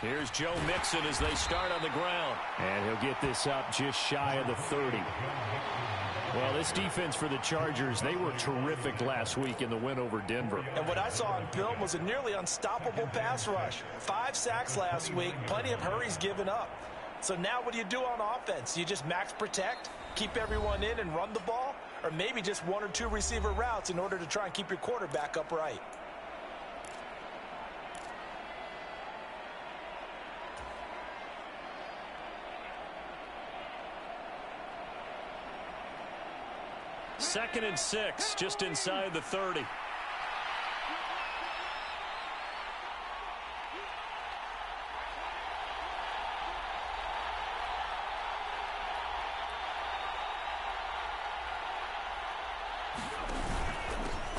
Here's Joe Mixon as they start on the ground. And he'll get this up just shy of the 30. Well, this defense for the Chargers, they were terrific last week in the win over Denver. And what I saw on film was a nearly unstoppable pass rush. 5 sacks last week, plenty of hurries given up. So now what do you do on offense? You just max protect, keep everyone in and run the ball? Or maybe just 1 or 2 receiver routes in order to try and keep your quarterback upright? Second and 6, just inside the 30.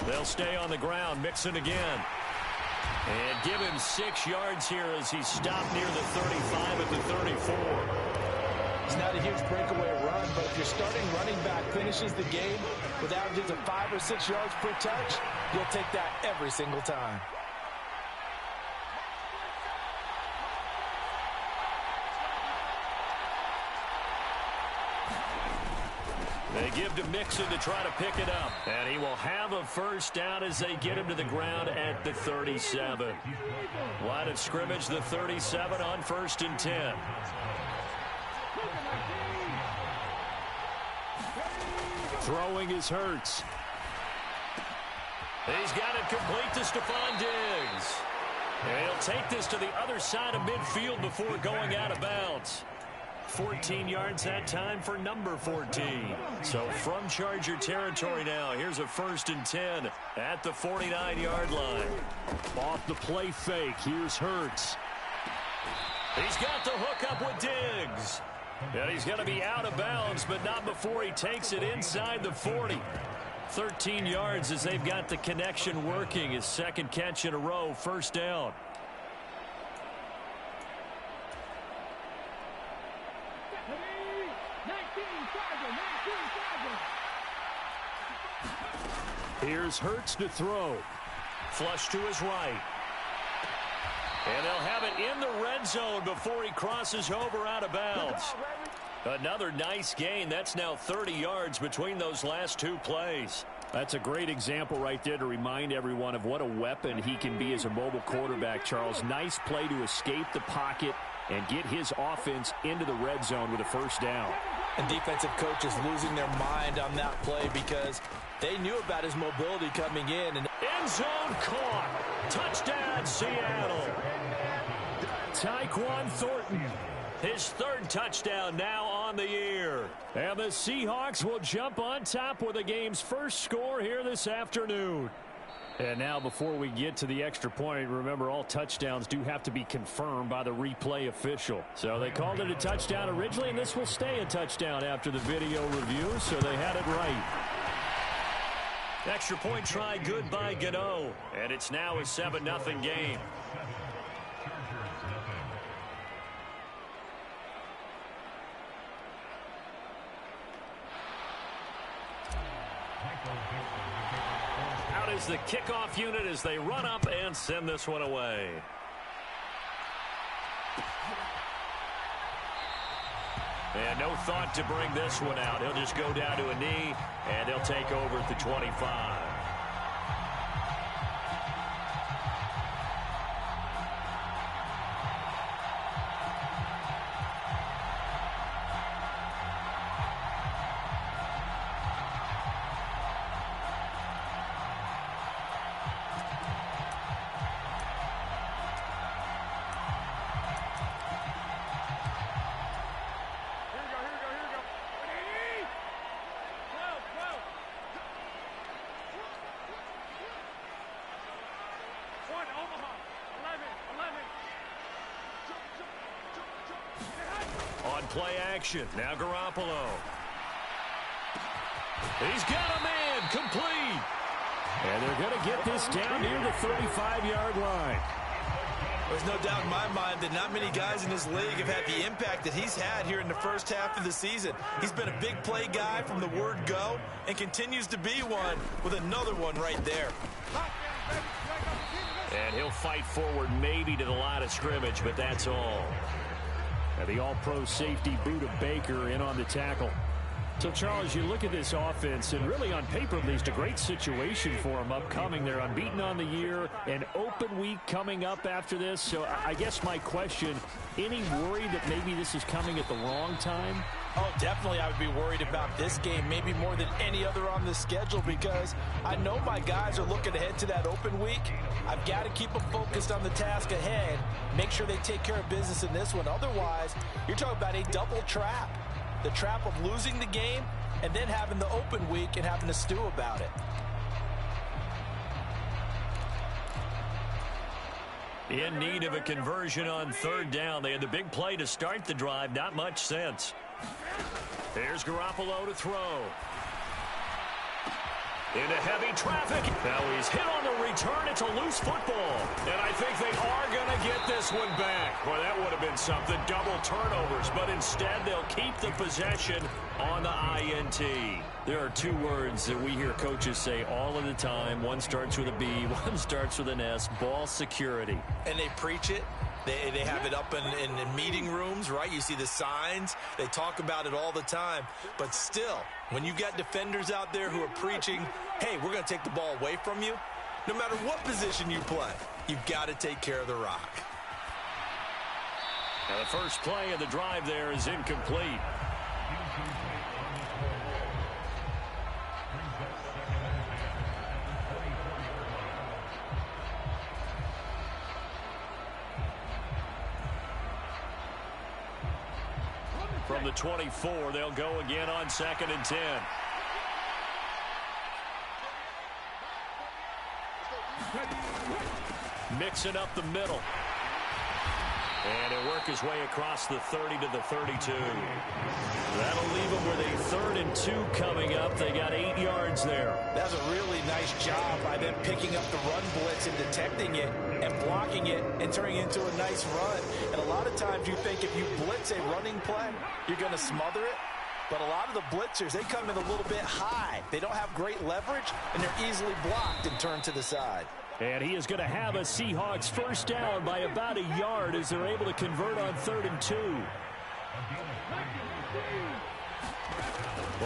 They'll stay on the ground. Mixon again. And give him 6 yards here as he's stopped near the 35 at the 34. It's not a huge breakaway run, but if your starting running back finishes the game with averages of 5 or 6 yards per touch, you'll take that every single time. They give to Mixon to try to pick it up. And he will have a first down as they get him to the ground at the 37. Line of scrimmage, the 37 on 1st and 10. Throwing is Hurts. He's got it complete to Stephon Diggs. And he'll take this to the other side of midfield before going out of bounds. 14 yards that time for number 14. So from Charger territory now, here's a 1st and 10 at the 49-yard line. Off the play fake, here's Hurts. He's got the hook up with Diggs. And he's going to be out of bounds, but not before he takes it inside the 40. 13 yards as they've got the connection working. His second catch in a row, first down. Here's Hurts to throw. Flush to his right. And they'll have it in the red zone before he crosses over out of bounds. Another nice gain. That's now 30 yards between those last 2 plays. That's a great example right there to remind everyone of what a weapon he can be as a mobile quarterback, Charles. Nice play to escape the pocket and get his offense into the red zone with a first down. And defensive coaches losing their mind on that play because they knew about his mobility coming in. And end zone caught. Touchdown, Seattle. Tyquan Thornton, his 3rd touchdown now on the year. And the Seahawks will jump on top with the game's first score here this afternoon. And now before we get to the extra point, remember all touchdowns do have to be confirmed by the replay official. So they called it a touchdown originally, and this will stay a touchdown after the video review, so they had it right. Extra point try good by Gano, and it's now a 7-0 game. Out is the kickoff unit as they run up and send this one away. And no thought to bring this one out. He'll just go down to a knee, and he'll take over at the 25. Play action. Now Garoppolo. He's got a man complete. And they're going to get this down near the 35-yard line. There's no doubt in my mind that not many guys in this league have had the impact that he's had here in the first half of the season. He's been a big play guy from the word go and continues to be one with another one right there. And he'll fight forward maybe to the line of scrimmage, but that's all. And the all-pro safety Buda Baker in on the tackle. So, Charles, you look at this offense, and really on paper, at least, a great situation for them upcoming. They're unbeaten on the year, an open week coming up after this. So I guess my question, any worry that maybe this is coming at the wrong time? Oh, definitely I would be worried about this game, maybe more than any other on the schedule, because I know my guys are looking ahead to that open week. I've got to keep them focused on the task ahead, make sure they take care of business in this one. Otherwise, you're talking about a double trap. The trap of losing the game and then having the open week and having to stew about it. In need of a conversion on third down. They had the big play to start the drive. Not much sense. There's Garoppolo to throw. Into heavy traffic. Now he's hit on the return. It's a loose football. And I think they are going to get this one back. Well, that would have been something. Double turnovers. But instead, they'll keep the possession on the INT. There are two words that we hear coaches say all of the time. One starts with a B, one starts with an S. Ball security. And they preach it. They have it up in meeting rooms, right? You see the signs. They talk about it all the time. But still, when you got defenders out there who are preaching, hey, we're going to take the ball away from you, no matter what position you play, you've got to take care of the rock. Now the first play of the drive there is incomplete. From the 24, they'll go again on 2nd and 10. Mixing up the middle. And he'll work his way across the 30 to the 32. That'll leave them with a 3rd and 2 coming up. They got 8 yards there. That's a really nice job by them picking up the run blitz and detecting it and blocking it and turning it into a nice run. And a lot of times you think if you blitz a running play, you're going to smother it. But a lot of the blitzers, they come in a little bit high. They don't have great leverage, and they're easily blocked and turned to the side. And he is going to have a Seahawks first down by about a yard as they're able to convert on 3rd and 2.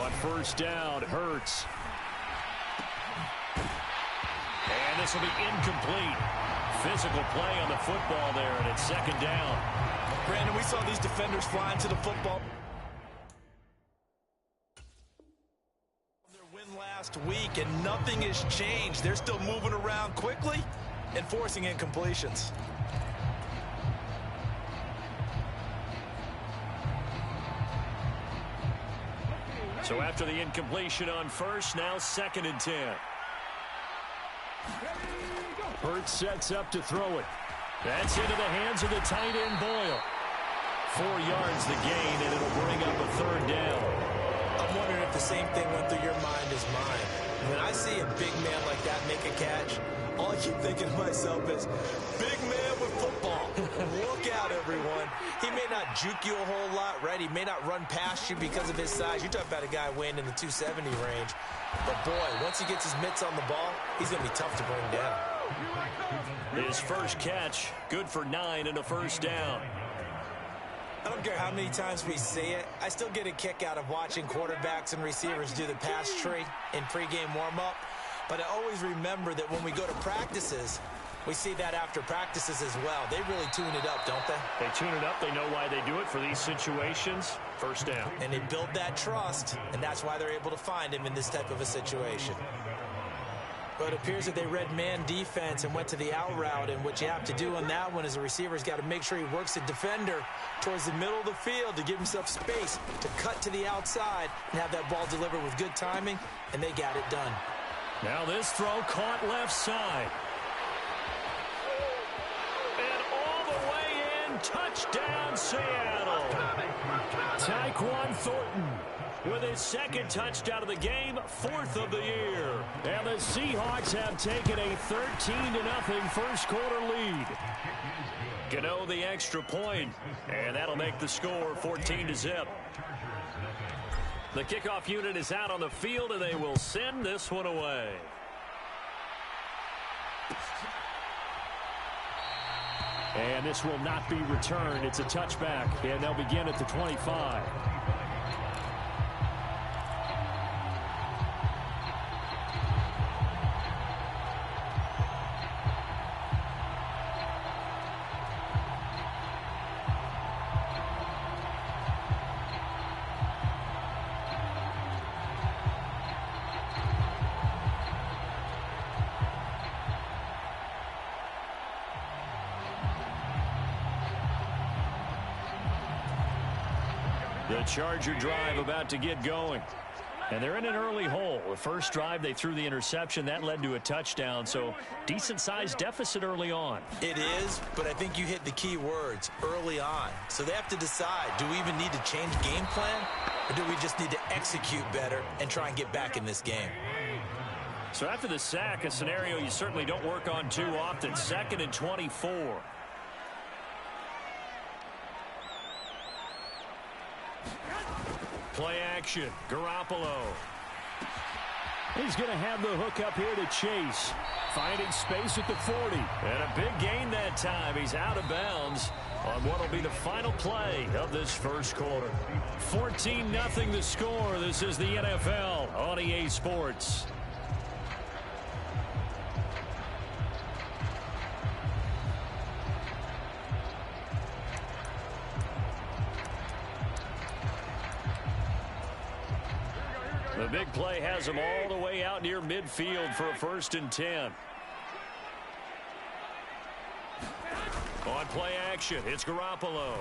On first down, Hurts. And this will be incomplete. Physical play on the football there, and it's 2nd down. Brandon, we saw these defenders flying to the football. Last week, and nothing has changed. They're still moving around quickly and forcing incompletions. So after the incompletion on first, now 2nd and 10. Hurts sets up to throw it. That's into the hands of the tight end Boyle. 4 yards the gain, and it'll bring up a 3rd down. I'm wondering if the same thing went through your mind as mine. When I see a big man like that make a catch, all I keep thinking to myself is, big man with football. Look out, everyone. He may not juke you a whole lot, right? He may not run past you because of his size. You're talking about a guy weighing in the 270 range. But, boy, once he gets his mitts on the ball, he's going to be tough to bring down. His first catch, good for 9 and a first down. I don't care how many times we see it. I still get a kick out of watching quarterbacks and receivers do the pass tree in pregame warm-up. But I always remember that when we go to practices, we see that after practices as well. They really tune it up, don't they? They tune it up. They know why they do it for these situations. First down. And they build that trust, and that's why they're able to find him in this type of a situation. But it appears that they read man defense and went to the out route, and what you have to do on that one is the receiver's got to make sure he works the defender towards the middle of the field to give himself space to cut to the outside and have that ball delivered with good timing, and they got it done. Now this throw caught left side. And all the way in, touchdown Seattle. Tyquan Thornton with his 2nd touchdown of the game, 4th of the year. And the Seahawks have taken a 13-0 first quarter lead. Gano the extra point, and that'll make the score 14-0. The kickoff unit is out on the field, and they will send this one away. And this will not be returned. It's a touchback, and they'll begin at the 25. The Charger drive about to get going. And they're in an early hole. The first drive, they threw the interception. That led to a touchdown. So decent-sized deficit early on. It is, but I think you hit the key words, early on. So they have to decide, do we even need to change game plan? Or do we just need to execute better and try and get back in this game? So after the sack, a scenario you certainly don't work on too often. 2nd and 24. Play action. Garoppolo. He's going to have the hook up here to Chase. Finding space at the 40. And a big gain that time. He's out of bounds on what will be the final play of this first quarter. 14-0 the score. This is the NFL on EA Sports. The big play has him all the way out near midfield for a 1st and 10. On play action, it's Garoppolo.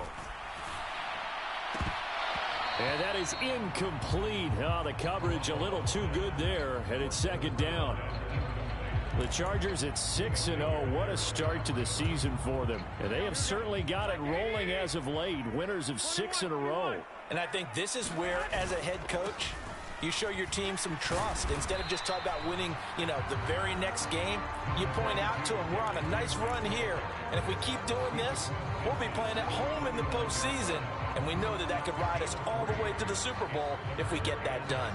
And that is incomplete. Oh, the coverage a little too good there, and it's 2nd down. The Chargers at 6-0. What a start to the season for them. And they have certainly got it rolling as of late. Winners of 6 in a row. And I think this is where, as a head coach, you show your team some trust. Instead of just talking about winning, the very next game, you point out to them, we're on a nice run here. And if we keep doing this, we'll be playing at home in the postseason. And we know that could ride us all the way to the Super Bowl if we get that done.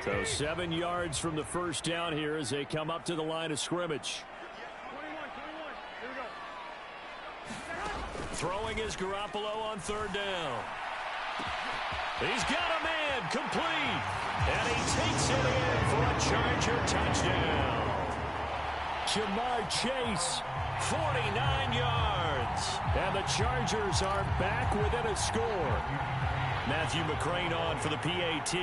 So 7 yards from the first down here as they come up to the line of scrimmage. Throwing is Garoppolo on 3rd down. He's got a man complete. And he takes it in for a Charger touchdown. Jamar Chase, 49 yards. And the Chargers are back within a score. Matthew McCrane on for the PAT.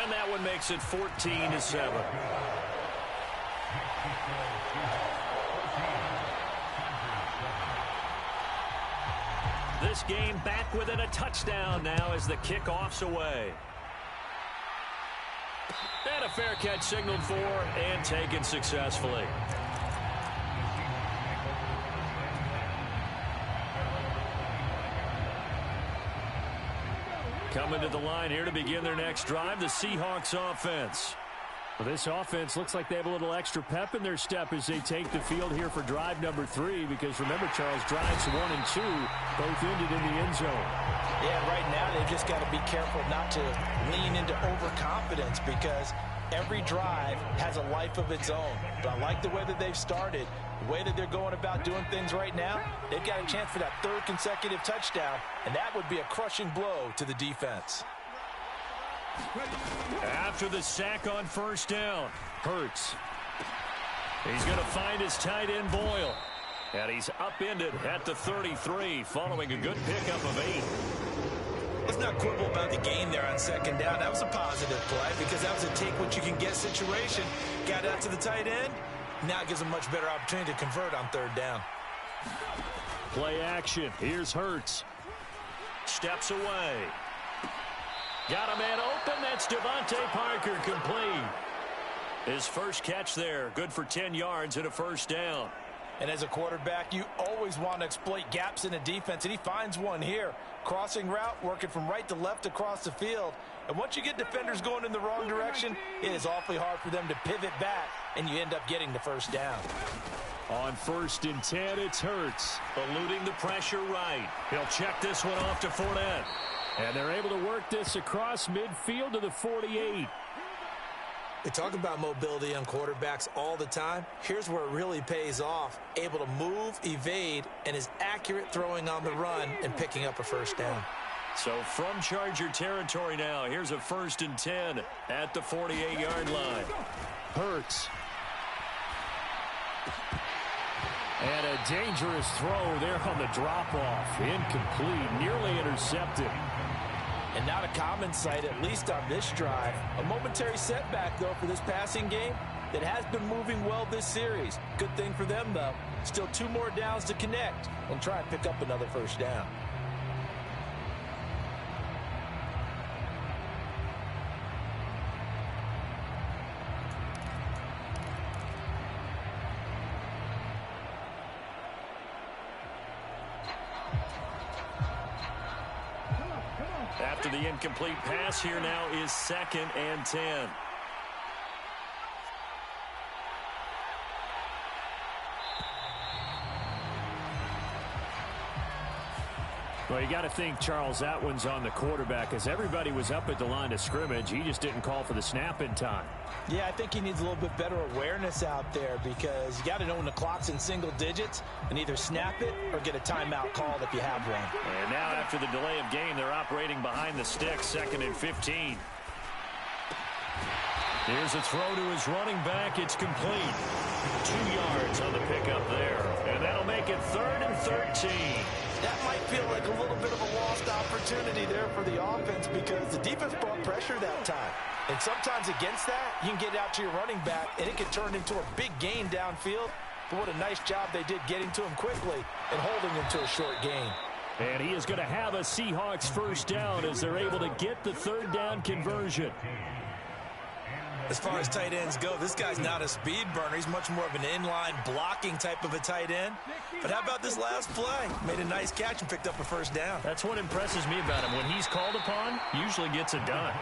And that one makes it 14-7. This game back within a touchdown now as the kickoff's away. And a fair catch signaled for and taken successfully. Coming to the line here to begin their next drive, the Seahawks offense. Well, this offense looks like they have a little extra pep in their step as they take the field here for drive number 3. Because remember, Charles, drives 1 and 2 both ended in the end zone. Yeah, right now they've just got to be careful not to lean into overconfidence because every drive has a life of its own. But I like the way that they've started, the way that they're going about doing things right now. They've got a chance for that 3rd consecutive touchdown, and that would be a crushing blow to the defense. After the sack on 1st down, Hurts. He's going to find his tight end Boyle. And he's upended at the 33 following a good pickup of 8. Let's not quibble about the gain there on 2nd down. That was a positive play because that was a take-what-you-can-get situation. Got out to the tight end. Now it gives him a much better opportunity to convert on 3rd down. Play action. Here's Hurts. Steps away. Got a man open. That's Devontae Parker complete. His first catch there. Good for 10 yards and a 1st down. And as a quarterback, you always want to exploit gaps in a defense, and he finds one here. Crossing route, working from right to left across the field. And once you get defenders going in the wrong direction, it is awfully hard for them to pivot back, and you end up getting the 1st down. On 1st and 10, it's Hurts. Eluding the pressure right. He'll check this one off to Fournette. And they're able to work this across midfield to the 48. They talk about mobility on quarterbacks all the time. Here's where it really pays off. Able to move, evade, and is accurate throwing on the run and picking up a first down. So from Charger territory now, here's a 1st and 10 at the 48-yard line. Hurts. And a dangerous throw there on the drop-off. Incomplete, nearly intercepted. And not a common sight, at least on this drive. A momentary setback, though, for this passing game that has been moving well this series. Good thing for them, though. Still 2 more downs to connect and try and pick up another first down. After the incomplete pass, here now is 2nd and 10. Well, you got to think, Charles, that one's on the quarterback, as everybody was up at the line of scrimmage. He just didn't call for the snap in time. Yeah, I think he needs a little bit better awareness out there, because you got to know when the clock's in single digits and either snap it or get a timeout called if you have one. And now after the delay of game, they're operating behind the sticks, 2nd and 15. Here's a throw to his running back. It's complete. 2 yards on the pickup there. And that'll make it 3rd and 13. That might feel like a little bit of a lost opportunity there for the offense, because the defense brought pressure that time. And sometimes against that, you can get out to your running back, and it can turn into a big gain downfield. But what a nice job they did getting to him quickly and holding him to a short gain. And he is going to have a Seahawks first down as they're able to get the 3rd down conversion. As far as tight ends go, this guy's not a speed burner. He's much more of an inline blocking type of a tight end. But how about this last play? Made a nice catch and picked up a first down. That's what impresses me about him. When he's called upon, usually gets it done.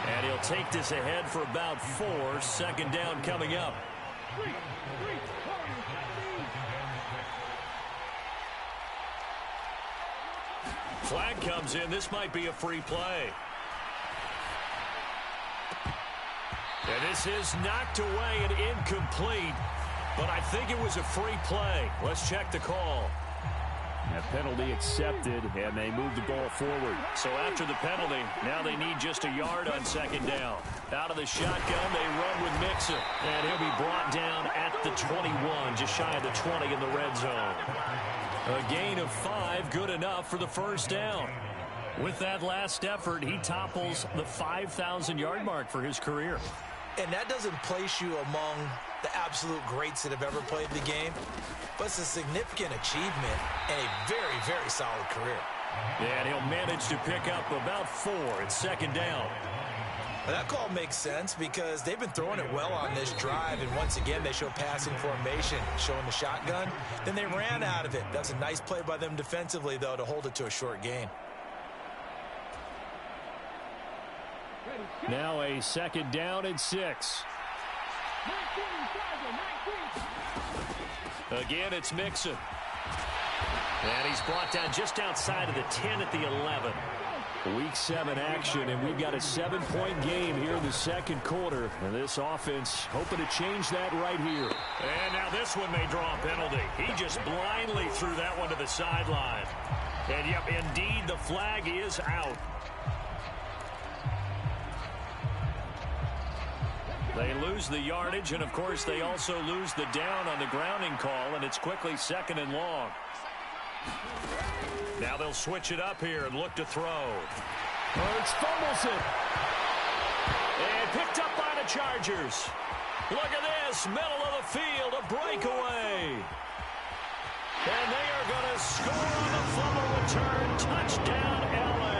And he'll take this ahead for about 4. 2nd down coming up. Flag comes in. This might be a free play. And this is knocked away and incomplete, but I think it was a free play. Let's check the call. A penalty accepted, and they move the ball forward. So after the penalty, now they need just a yard on 2nd down. Out of the shotgun, they run with Mixon, and he'll be brought down at the 21, just shy of the 20 in the red zone. A gain of 5, good enough for the first down. With that last effort, he topples the 5,000-yard mark for his career. And that doesn't place you among the absolute greats that have ever played the game, but it's a significant achievement and a very, very solid career. And he'll manage to pick up about 4 at 2nd down. Well, that call makes sense because they've been throwing it well on this drive, and once again they show passing formation, showing the shotgun. Then they ran out of it. That's a nice play by them defensively, though, to hold it to a short gain. Now a 2nd down and 6. Again, it's Mixon. And he's brought down just outside of the 10 at the 11. Week 7 action, and we've got a 7-point game here in the 2nd quarter. And this offense hoping to change that right here. And now this one may draw a penalty. He just blindly threw that one to the sideline. And, yep, indeed, the flag is out. They lose the yardage, and, of course, they also lose the down on the grounding call, and it's quickly 2nd and long. Now they'll switch it up here and look to throw. Hurts fumbles it. And picked up by the Chargers. Look at this, middle of the field, a breakaway. And they are going to score on the fumble return. Touchdown, L.A.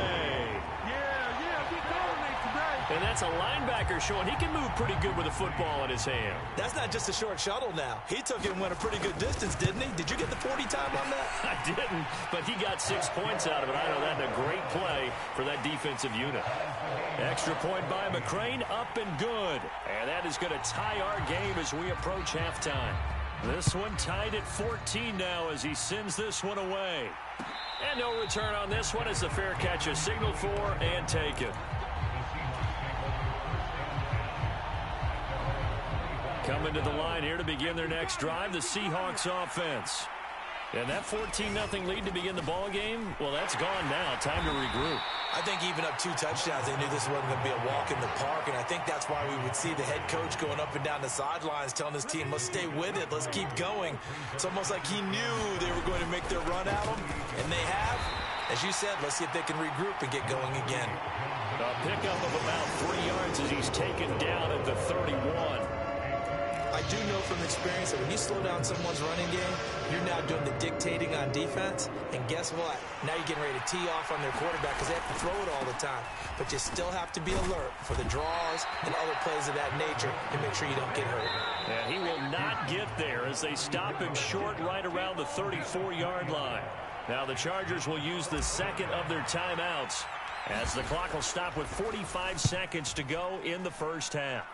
And that's a linebacker showing he can move pretty good with a football in his hand. That's not just a short shuttle now. He took it and went a pretty good distance, didn't he? Did you get the 40 time on that? I didn't, but he got 6 points out of it. I know that's a great play for that defensive unit. Extra point by McCrane, up and good. And that is going to tie our game as we approach halftime. This one tied at 14 now as he sends this one away. And no return on this one as the fair catch is signaled for and taken. Coming to the line here to begin their next drive, the Seahawks offense. And that 14-0 lead to begin the ball game, well, that's gone now. Time to regroup. I think even up 2 touchdowns, they knew this wasn't going to be a walk in the park, and I think that's why we would see the head coach going up and down the sidelines telling his team, let's stay with it, let's keep going. It's almost like he knew they were going to make their run at him, and they have. As you said, let's see if they can regroup and get going again. A pickup of about 3 yards as he's taken down at the 31. I do know from experience that when you slow down someone's running game, you're now doing the dictating on defense. And guess what? Now you're getting ready to tee off on their quarterback because they have to throw it all the time. But you still have to be alert for the draws and other plays of that nature and make sure you don't get hurt. And he will not get there as they stop him short right around the 34-yard line. Now the Chargers will use the second of their timeouts as the clock will stop with 45 seconds to go in the first half.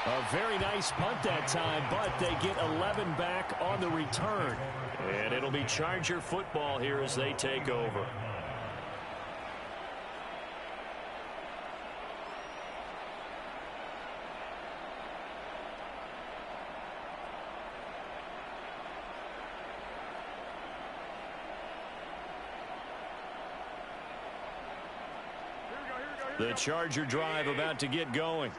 A very nice punt that time, but they get 11 back on the return. And it'll be Charger football here as they take over. The Charger drive about to get going,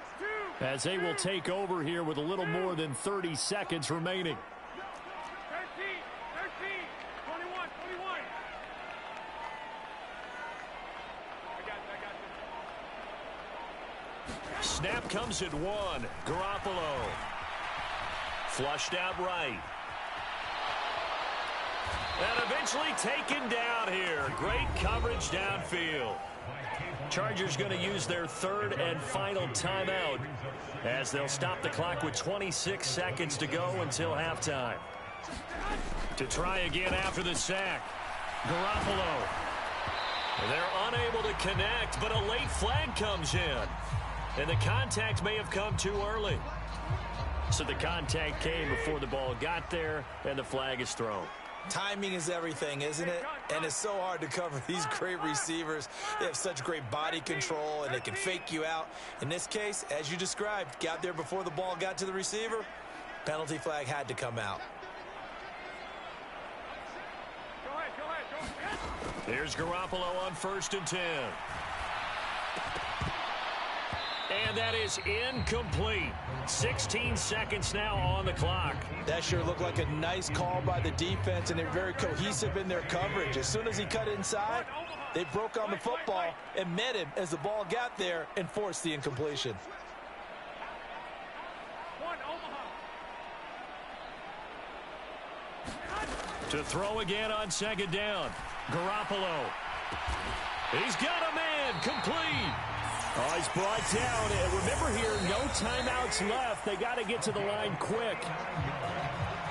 as they will take over here with a little more than 30 seconds remaining. 13, 21, 21. I got you. Snap comes at 1. Garoppolo. Flushed out right. And eventually taken down here. Great coverage downfield. Chargers going to use their third and final timeout as they'll stop the clock with 26 seconds to go until halftime. To try again after the sack. Garoppolo. They're unable to connect, but a late flag comes in. And the contact may have come too early. So the contact came before the ball got there, and the flag is thrown. Timing is everything, isn't it? And it's so hard to cover these great receivers. They have such great body control, and they can fake you out. In this case, as you described, got there before the ball got to the receiver. Penalty flag had to come out. Go ahead. There's Garoppolo on 1st and 10. And that is incomplete. 16 seconds now on the clock. That sure looked like a nice call by the defense, and they're very cohesive in their coverage. As soon as he cut inside, they broke on the football and met him as the ball got there and forced the incompletion. To throw again on 2nd down. Garoppolo. He's got a man. Complete. Oh, he's brought down. And remember here, no timeouts left. They got to get to the line quick.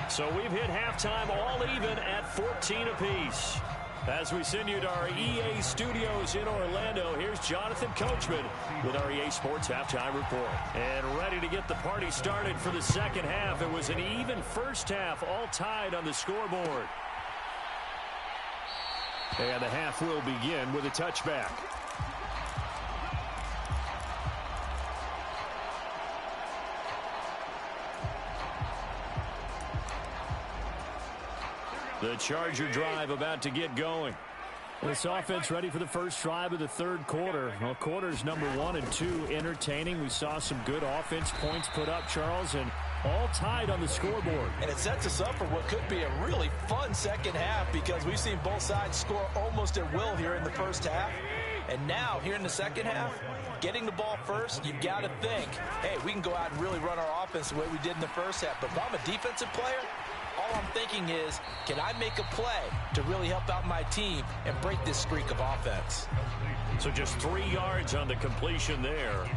So we've hit halftime all even at 14 apiece. As we send you to our EA studios in Orlando, here's Jonathan Coachman with our EA Sports Halftime Report. And ready to get the party started for the second half. It was an even first half, all tied on the scoreboard. And the half will begin with a touchback. The Charger drive about to get going. This offense ready for the first drive of the third quarter. Well, quarters number 1 and 2 entertaining. We saw some good offense points put up, Charles, and all tied on the scoreboard. And it sets us up for what could be a really fun second half because we've seen both sides score almost at will here in the first half. And now, here in the second half, getting the ball first, you've got to think, hey, we can go out and really run our offense the way we did in the first half. But if I'm a defensive player, all I'm thinking is, can I make a play to really help out my team and break this streak of offense? So just 3 yards on the completion there.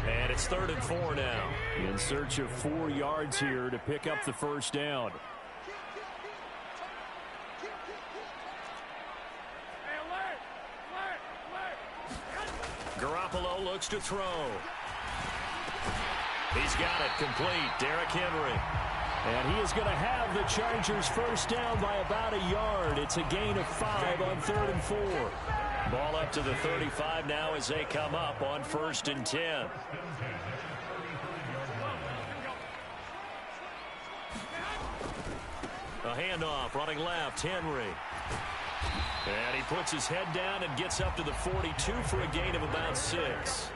And it's 3rd and 4 now. In search of 4 yards here to pick up the first down. looks to throw. He's got it complete. Derrick Henry. And he is going to have the Chargers first down by about a yard. It's a gain of 5 on 3rd and 4. Ball up to the 35 now as they come up on 1st and 10. A handoff running left. Henry. And he puts his head down and gets up to the 42 for a gain of about 6.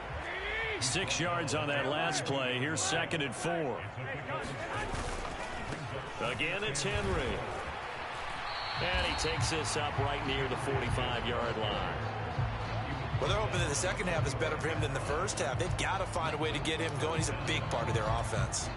6 yards on that last play. Here's 2nd and 4. Again, it's Henry. And he takes this up right near the 45-yard line. Well, they're hoping that the second half is better for him than the first half. They've got to find a way to get him going. He's a big part of their offense.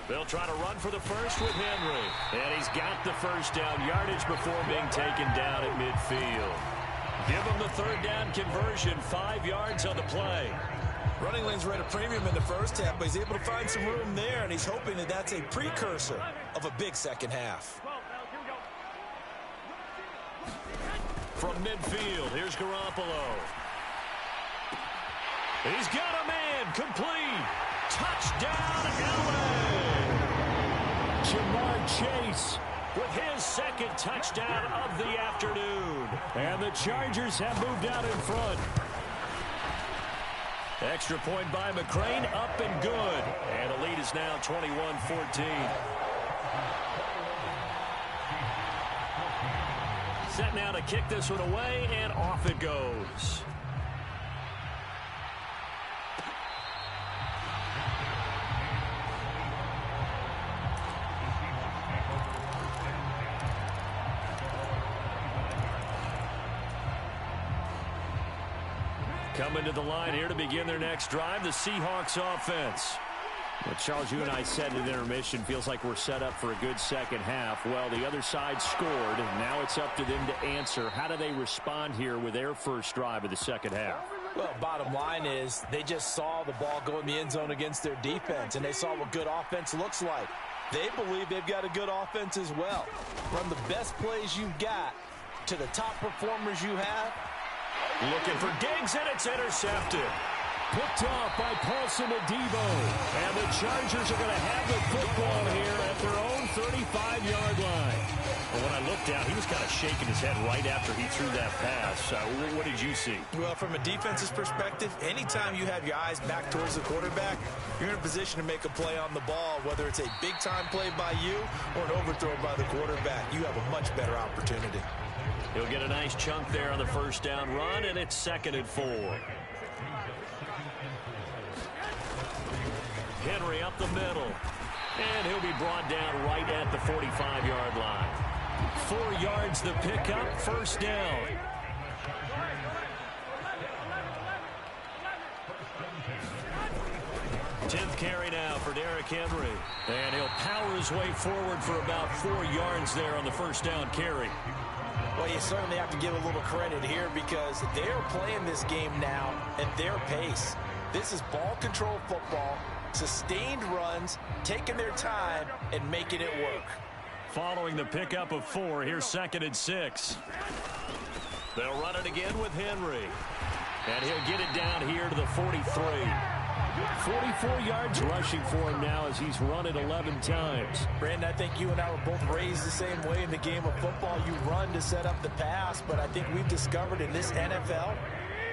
They'll try to run for the first with Henry. And he's got the first down yardage before being taken down at midfield. Give him the 3rd down conversion, 5 yards on the play. Running lanes were at a premium in the first half, but he's able to find some room there, and he's hoping that that's a precursor of a big second half. From midfield, here's Garoppolo. He's got a man, complete. Touchdown, LA. Jamar Chase with his 2nd touchdown of the afternoon. And the Chargers have moved out in front. Extra point by McCrane, up and good. And the lead is now 21-14. Set now to kick this one away, and off it goes. Coming to the line here to begin their next drive, the Seahawks offense. Well, Charles, you and I said at intermission, feels like we're set up for a good second half. Well, the other side scored. Now it's up to them to answer. How do they respond here with their first drive of the second half? Well, bottom line is they just saw the ball go in the end zone against their defense, and they saw what good offense looks like. They believe they've got a good offense as well. Run the best plays you've got to the top performers you have. Looking for Diggs, and it's intercepted. Picked off by Paulson Adebo. And the Chargers are going to have the football here at their own 35-yard line. But when I looked down, he was kind of shaking his head right after he threw that pass. What did you see? Well, from a defense's perspective, anytime you have your eyes back towards the quarterback, you're in a position to make a play on the ball, whether it's a big-time play by you or an overthrow by the quarterback. You have a much better opportunity. He'll get a nice chunk there on the first down run, and it's 2nd and 4. Henry up the middle. And he'll be brought down right at the 45-yard line. 4 yards the pickup, first down. Tenth carry now for Derrick Henry. And he'll power his way forward for about 4 yards there on the first down carry. Well, you certainly have to give a little credit here because they're playing this game now at their pace. This is ball control football, sustained runs, taking their time, and making it work. Following the pickup of 4, here's 2nd and 6. They'll run it again with Henry. And he'll get it down here to the 43. 44 yards rushing for him now as he's run it 11 times. Brandon, I think you and I were both raised the same way in the game of football. You run to set up the pass, but I think we've discovered in this NFL,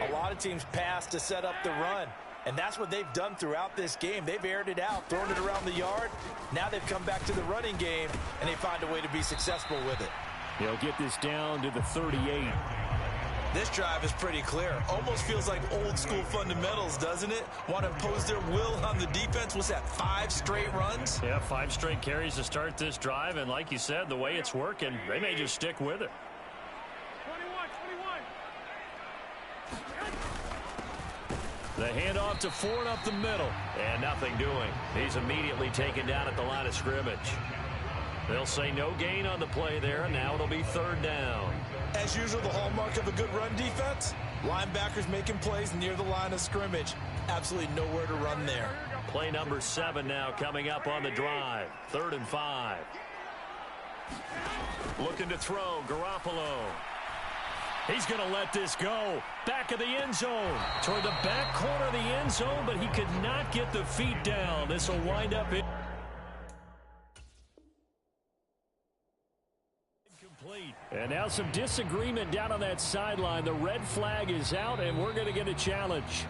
a lot of teams pass to set up the run. And that's what they've done throughout this game. They've aired it out, thrown it around the yard. Now they've come back to the running game, and they find a way to be successful with it. They'll get this down to the 38. This drive is pretty clear. Almost feels like old school fundamentals, doesn't it? Want to impose their will on the defense. What's that, 5 straight runs? Yeah, 5 straight carries to start this drive. And like you said, the way it's working, they may just stick with it. 21. The handoff to Ford up the middle. And nothing doing. He's immediately taken down at the line of scrimmage. They'll say no gain on the play there, and now it'll be 3rd down. As usual, the hallmark of a good run defense, linebackers making plays near the line of scrimmage. Absolutely nowhere to run there. Play number 7 now coming up on the drive. 3rd and 5. Looking to throw, Garoppolo. He's going to let this go. Back of the end zone. Toward the back corner of the end zone, but he could not get the feet down. This will wind up incomplete. And now some disagreement down on that sideline. The red flag is out, and we're going to get a challenge.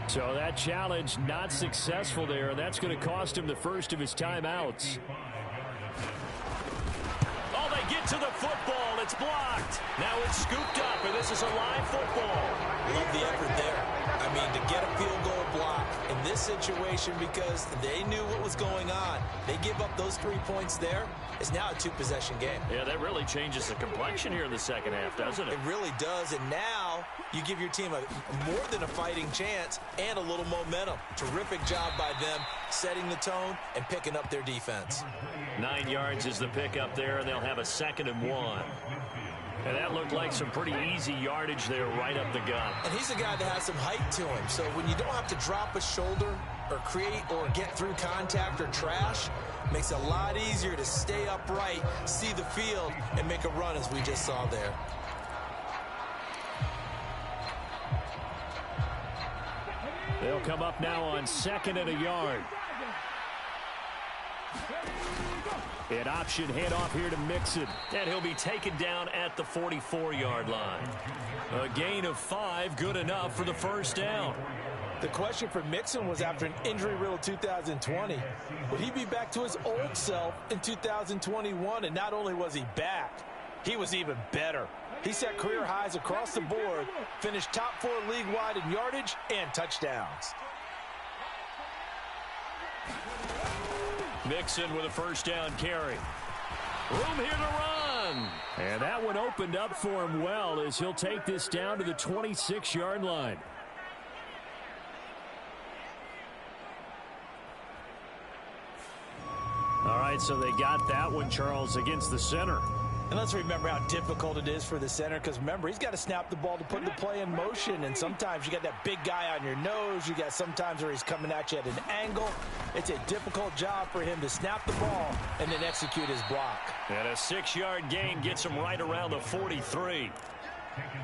So that challenge not successful there, and that's going to cost him the first of his timeouts. Oh, they get to the football. It's blocked. Now it's scooped up, and this is a live football. Love the effort there. I mean, to get a field goal block in this situation because they knew what was going on. They give up those 3 points there. It's now a 2-possession game. Yeah, that really changes the complexion here in the second half, doesn't it? It really does, and now you give your team more than a fighting chance and a little momentum. Terrific job by them setting the tone and picking up their defense. 9 yards is the pickup there, and they'll have a 2nd and 1. And that looked like some pretty easy yardage there right up the gut. And he's a guy that has some height to him, so when you don't have to drop a shoulder or create or get through contact or trash, makes it a lot easier to stay upright, see the field, and make a run as we just saw there. They'll come up now on 2nd and a yard. An option handoff here to Mixon. And he'll be taken down at the 44-yard line. A gain of 5, good enough for the first down. The question for Mixon was after an injury-riddled 2020, would he be back to his old self in 2021? And not only was he back, he was even better. He set career highs across the board, finished top 4 league-wide in yardage and touchdowns. Mixon with a first down carry. Room here to run. And that one opened up for him well as he'll take this down to the 26-yard line. All right, so they got that one, Charles, against the center. And let's remember how difficult it is for the center, because remember, he's got to snap the ball to put the play in motion, and sometimes you got that big guy on your nose. You got sometimes where he's coming at you at an angle. It's a difficult job for him to snap the ball and then execute his block. And a 6-yard gain gets him right around the 43.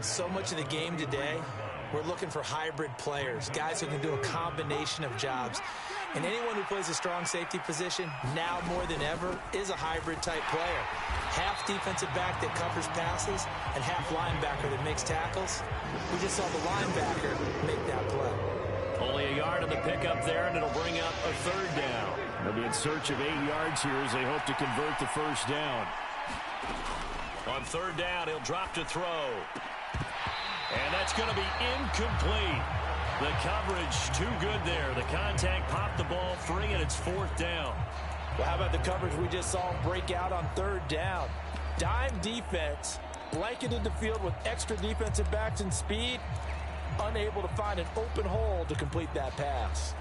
So much of the game today, we're looking for hybrid players, guys who can do a combination of jobs. And anyone who plays a strong safety position, now more than ever, is a hybrid-type player. Half defensive back that covers passes and half linebacker that makes tackles. We just saw the linebacker make that play. Only a yard on the pickup there, and it'll bring up a 3rd down. They'll be in search of 8 yards here as they hope to convert the first down. On 3rd down, he'll drop to throw. And that's going to be incomplete. The coverage too good there. The contact popped the ball free, and it's 4th down. Well, how about the coverage we just saw him break out on 3rd down? Dime defense, blanketed the field with extra defensive backs and speed, unable to find an open hole to complete that pass.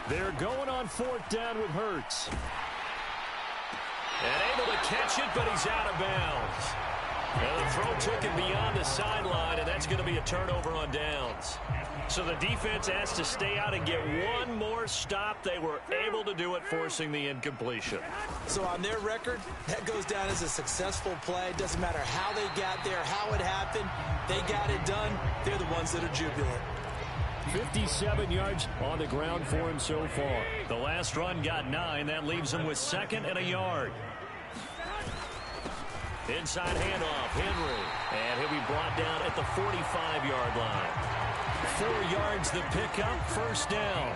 They're going on 4th down with Hurts. And able to catch it, but he's out of bounds. And the throw took him beyond the sideline, and that's going to be a turnover on downs. So the defense has to stay out and get one more stop. They were able to do it, forcing the incompletion. So on their record, that goes down as a successful play. Doesn't matter how they got there, how it happened. They got it done. They're the ones that are jubilant. 57 yards on the ground for him so far. The last run got 9. That leaves him with 2nd and a yard. Inside handoff, Henry. And he'll be brought down at the 45-yard line. 4 yards the pickup, first down.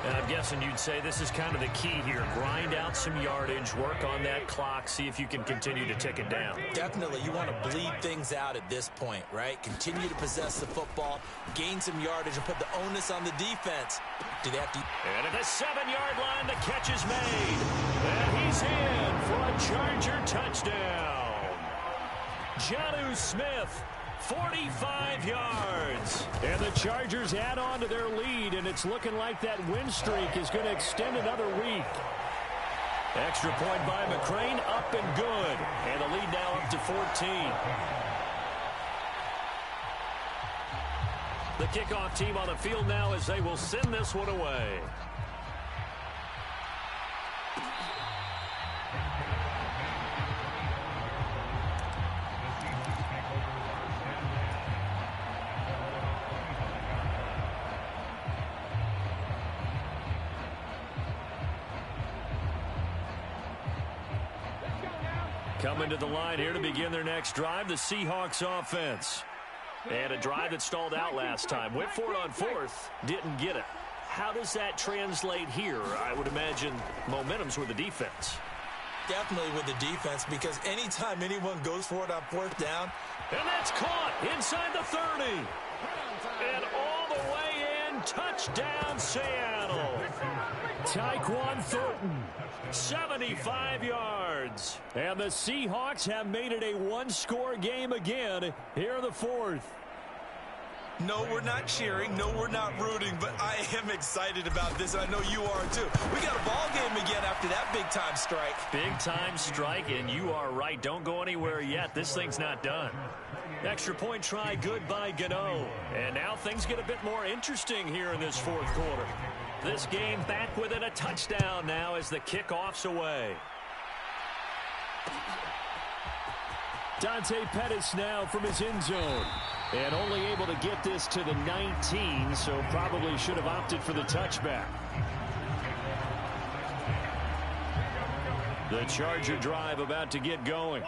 And I'm guessing you'd say this is kind of the key here. Grind out some yardage, work on that clock, see if you can continue to tick it down. Definitely. You want to bleed things out at this point, right? Continue to possess the football, gain some yardage, and put the onus on the defense. Do they have to... And at the 7-yard line, the catch is made. And he's in for a Charger touchdown. Jonnu Smith 45 yards. And the Chargers add on to their lead, and it's looking like that win streak is going to extend another week. Extra point by McCrane, up and good. And the lead now up to 14. The kickoff team on the field now as they will send this one away. Coming to the line here to begin their next drive, the Seahawks offense. And a drive that stalled out last time. Went for it on fourth, didn't get it. How does that translate here? I would imagine momentum's with the defense. Definitely with the defense, because anytime anyone goes for it on fourth down. And that's caught inside the 30. And all the way in, touchdown Seattle. Tyquan Thornton, 75 yards. And the Seahawks have made it a one-score game again here in the fourth. No, we're not cheering. No, we're not rooting. But I am excited about this, and I know you are too. We got a ball game again after that big-time strike. Big-time strike, and you are right. Don't go anywhere yet. This thing's not done. Extra point try good by Gano. And now things get a bit more interesting here in this fourth quarter. This game back within a touchdown now as the kickoff's away. Dante Pettis now from his end zone. And only able to get this to the 19, so probably should have opted for the touchback. The Charger drive about to get going.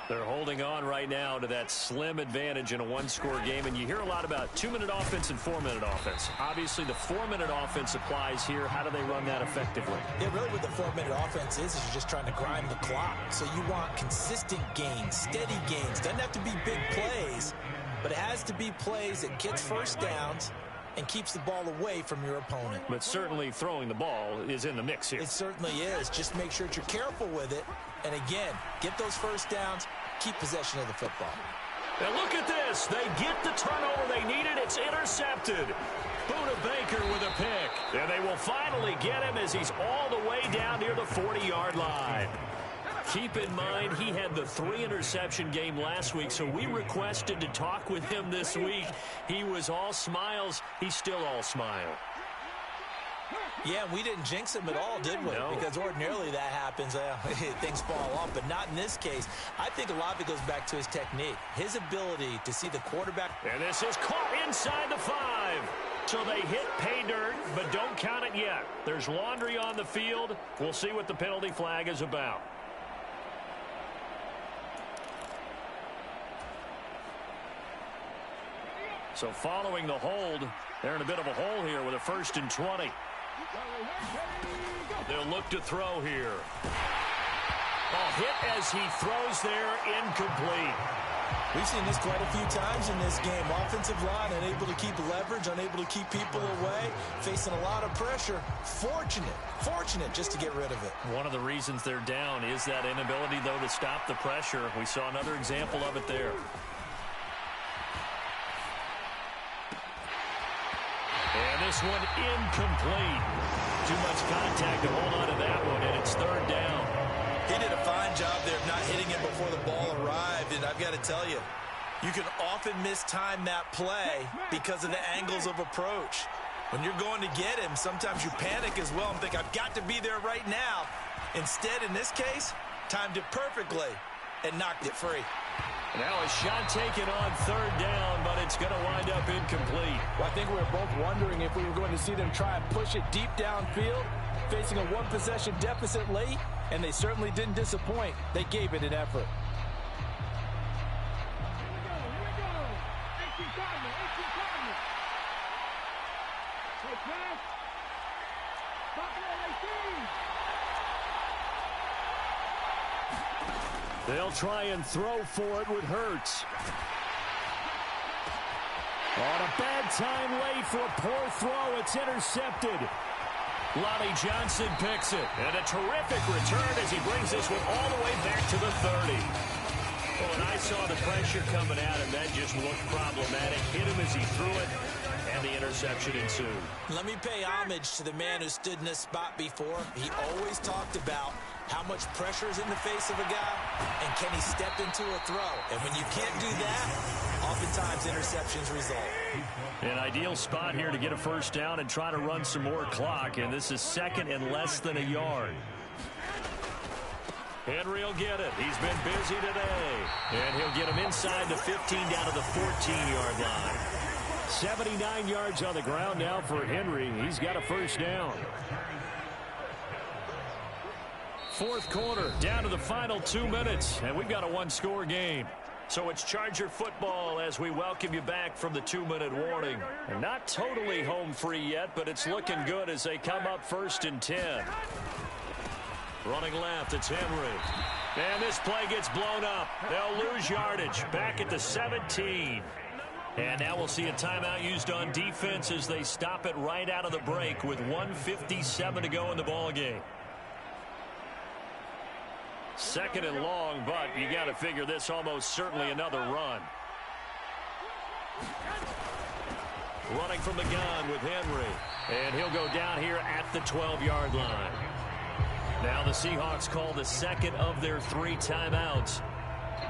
They're holding on right now to that slim advantage in a one-score game, and you hear a lot about 2-minute offense and 4-minute offense. Obviously, the 4-minute offense applies here. How do they run that effectively? Yeah, really what the 4-minute offense is you're just trying to grind the clock. So you want consistent gains, steady gains. Doesn't have to be big plays, but it has to be plays that gets first downs and keeps the ball away from your opponent. But certainly throwing the ball is in the mix here. It certainly is. Just make sure that you're careful with it. And again, get those first downs, keep possession of the football. Now look at this. They get the turnover they needed. It's intercepted. Buda Baker with a pick. And they will finally get him as he's all the way down near the 40-yard line. Keep in mind, he had the 3-interception game last week, so we requested to talk with him this week. He was all smiles. He's still all smile. Yeah, we didn't jinx him at all, did we? No. Because ordinarily that happens. Things fall off, but not in this case. I think a lot of it goes back to his technique, his ability to see the quarterback. And this is caught inside the 5. So they hit pay dirt, but don't count it yet. There's laundry on the field. We'll see what the penalty flag is about. So following the hold, they're in a bit of a hole here with a 1st and 20. They'll look to throw here. Hit as he throws there, incomplete. We've seen this quite a few times in this game. Offensive line unable to keep leverage, unable to keep people away, facing a lot of pressure. Fortunate just to get rid of it. One of the reasons they're down is that inability, though, to stop the pressure. We saw another example of it there. And this one incomplete. Too much contact to hold on to that one, and it's 3rd down. He did a fine job there of not hitting him before the ball arrived, and I've got to tell you, you can often mistime that play because of the angles of approach. When you're going to get him, sometimes you panic as well and think, I've got to be there right now. Instead, in this case, timed it perfectly and knocked it free. Now a shot taken on 3rd down, but it's going to wind up incomplete. Well, I think we were both wondering if we were going to see them try and push it deep downfield, facing a one-possession deficit late, and they certainly didn't disappoint. They gave it an effort. They'll try and throw for it with Hurts. On a bad time late for a poor throw. It's intercepted. Lonnie Johnson picks it. And a terrific return as he brings this one all the way back to the 30. Well, and I saw the pressure coming at him. That just looked problematic. Hit him as he threw it, and the interception ensued. Let me pay homage to the man who stood in this spot before. He always talked about how much pressure is in the face of a guy, and can he step into a throw? And when you can't do that, oftentimes interceptions result. An ideal spot here to get a first down and try to run some more clock, and this is second and less than a yard. Henry will get it. He's been busy today. And he'll get him inside the 15 down to the 14-yard line. 79 yards on the ground now for Henry. He's got a first down. Fourth quarter, down to the final 2 minutes, and we've got a one-score game. So it's Charger football as we welcome you back from the 2-minute warning. And not totally home free yet, but it's looking good as they come up 1st and 10. Running left, it's Henry. And this play gets blown up. They'll lose yardage. Back at the 17. And now we'll see a timeout used on defense as they stop it right out of the break with 1:57 to go in the ballgame. Second and long, but you got to figure this almost certainly another run. Running from the gun with Henry. And he'll go down here at the 12-yard line. Now the Seahawks call the second of their 3 timeouts.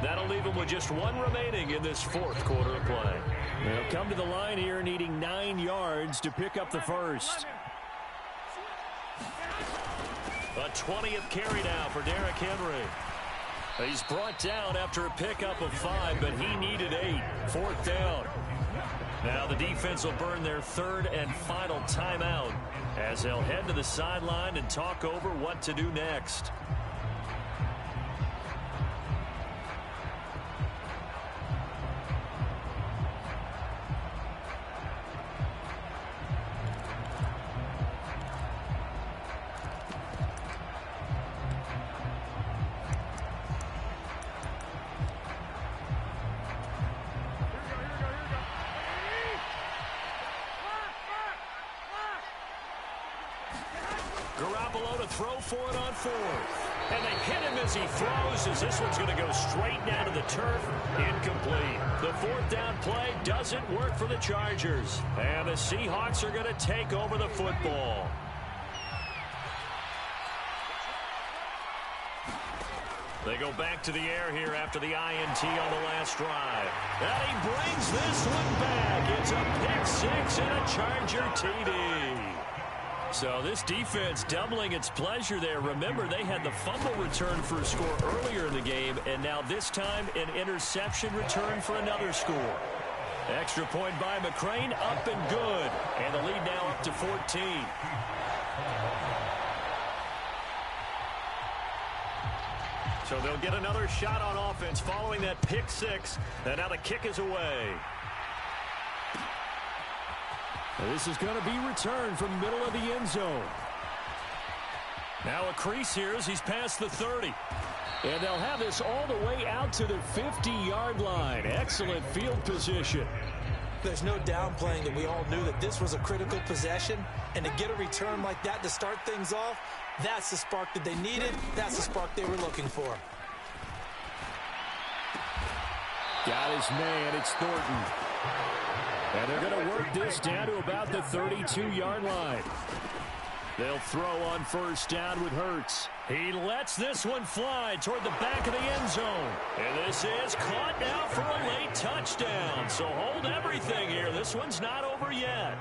That'll leave them with just 1 remaining in this fourth quarter of play. They'll come to the line here needing 9 yards to pick up the first. A 20th carry now for Derrick Henry. He's brought down after a pickup of 5, but he needed 8. 4th down. Now the defense will burn their 3rd and final timeout as they'll head to the sideline and talk over what to do next. Throw for it on 4th. And they hit him as he throws, as this one's going to go straight down to the turf. Incomplete. The 4th down play doesn't work for the Chargers. And the Seahawks are going to take over the football. They go back to the air here after the INT on the last drive. And he brings this one back. It's a pick-6 and a Charger TD. So this defense doubling its pleasure there. Remember, they had the fumble return for a score earlier in the game, and now this time an interception return for another score. Extra point by McCrane, up and good. And the lead now up to 14. So they'll get another shot on offense following that pick-6, and now the kick is away. This is going to be returned from middle of the end zone. Now a crease here as he's past the 30. And they'll have this all the way out to the 50-yard line. Excellent field position. There's no downplaying that we all knew that this was a critical possession. And to get a return like that to start things off, that's the spark that they needed. That's the spark they were looking for. Got his man. It's Thornton. And they're going to work this down to about the 32-yard line. They'll throw on 1st down with Hurts. He lets this one fly toward the back of the end zone. And this is caught now for a late touchdown. So hold everything here. This one's not over yet.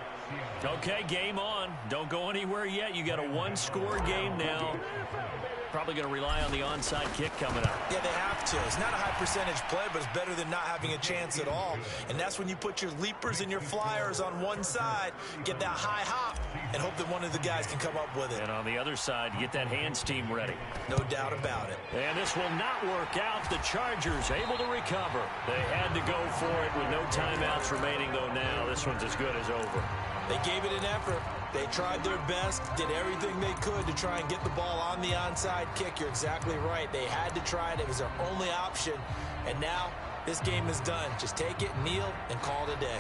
Okay, game on. Don't go anywhere yet. You got a 1-score game now. Probably going to rely on the onside kick coming up. Yeah, they have to. It's not a high percentage play, but it's better than not having a chance at all. And that's when you put your leapers and your flyers on one side, get that high hop, and hope that one of the guys can come up with it. And on the other side, get that hands team ready. No doubt about it. And this will not work out. The Chargers able to recover. They had to go for it with no timeouts remaining, though now this one's as good as over. They gave it an effort. They tried their best, did everything they could to try and get the ball on the onside kick. You're exactly right. They had to try it. It was their only option. And now this game is done. Just take it, kneel, and call it a day.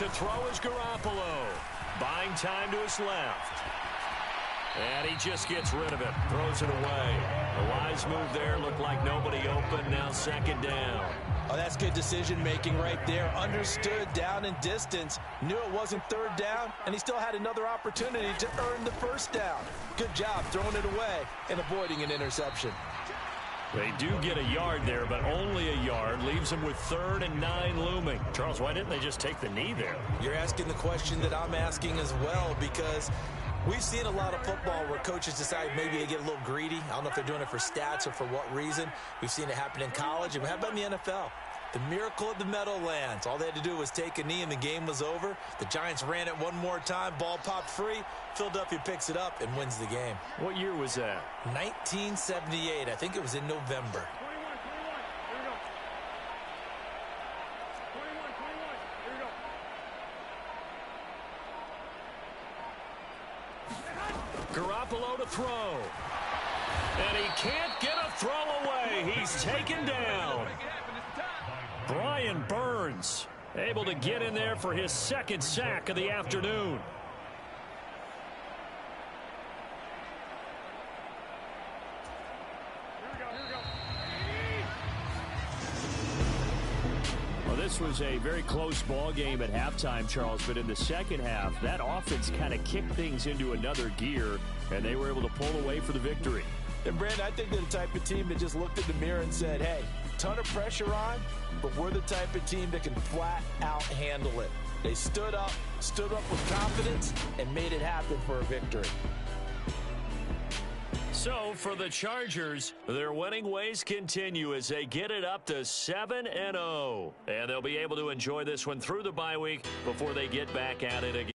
To throw is Garoppolo. Buying time to his left. And he just gets rid of it. Throws it away. The wise move there. Looked like nobody open. Now second down. Oh, that's good decision-making right there. Understood down and distance. Knew it wasn't third down, and he still had another opportunity to earn the first down. Good job throwing it away and avoiding an interception. They do get a yard there, but only a yard. Leaves them with 3rd and 9 looming. Charles, why didn't they just take the knee there? You're asking the question that I'm asking as well, because we've seen a lot of football where coaches decide maybe they get a little greedy. I don't know if they're doing it for stats or for what reason. We've seen it happen in college, and how about in the NFL? The miracle of the Meadowlands. All they had to do was take a knee, and the game was over. The Giants ran it one more time. Ball popped free. Philadelphia picks it up and wins the game. What year was that? 1978. I think it was in November. Garoppolo to throw. And he can't get a throw away. He's taken down. Brian Burns able to get in there for his 2nd sack of the afternoon. Well, this was a very close ball game at halftime, Charles, but in the second half, that offense kind of kicked things into another gear, and they were able to pull away for the victory. And, Brandon, I think they're the type of team that just looked in the mirror and said, hey, ton of pressure on, but we're the type of team that can flat out handle it. They stood up with confidence, and made it happen for a victory. So, for the Chargers, their winning ways continue as they get it up to 7-0. And they'll be able to enjoy this one through the bye week before they get back at it again.